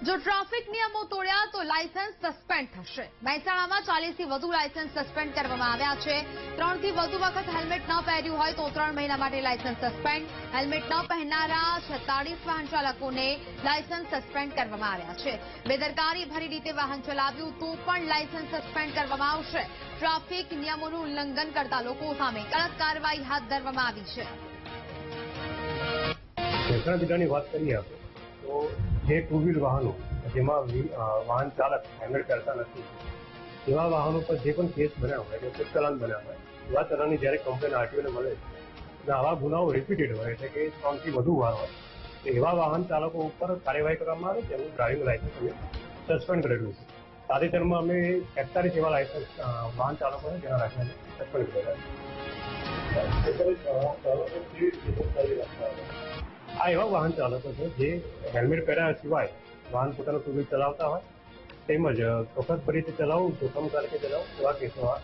જો ટ્રાફિક નિયમો તોડ્યા તો લાયસન્સ સસ્પેન્ડ થશે। મહેસાણામાં 40 થી વધુ લાયસન્સ સસ્પેન્ડ કરવામાં આવ્યા છે। 3 થી વધુ વખત હેલ્મેટ ન પહેર્યું હોય તો 3 મહિના માટે લાયસન્સ સસ્પેન્ડ। હેલ્મેટ ન પહેરનારા 46 વાહન ચાલકોને લાયસન્સ સસ્પેન્ડ કરવામાં આવ્યા છે। બેદરકારી ભરી રીતે વાહન ચલાવ્યું તો પણ લાયસન્સ સસ્પેન્ડ કરવામાં આવશે। ટ્રાફિક નિયમોનું ઉલ્લંઘન કરતા લોકો સામે કડક કાર્યવાહી હાથ ધરવામાં આવી છે। મહેસાણા જિલ્લાની વાત કરીએ આપણે તો જે ટુ વ્હીલ વાહનો જેમાં વાહન ચાલક હેલ્મેટ પહેરતા નથી એવા વાહનો પર જે પણ કેસ બન્યા હોય કે ચલાન બન્યા હોય એવા ચલાનની જ્યારે કમ્પ્લેન આરટીઓને મળે અને આવા ગુનાઓ રિપીટેડ હોય એટલે કે 3 થી વધુ વાર હોય તો એવા વાહન ચાલકો ઉપર કાર્યવાહી કરવામાં આવે તેમનું ડ્રાઇવિંગ લાયસન્સ અમે સસ્પેન્ડ કરેલું છે। તાજેતરમાં અમે 41 એવા લાયસન્સ વાહન ચાલકોને જેના લાયસન્સ સસ્પેન્ડ કરેલા છે। આ એવા વાહન ચાલકો છે જે હેલ્મેટ પહેર્યા સિવાય વાહન પોતાનું ટુ વ્હીલ ચલાવતા હોય તેમજ વખત ભરી રીતે ચલાવવું જોખમકારક ચલાવવું એવા કેસો હોય।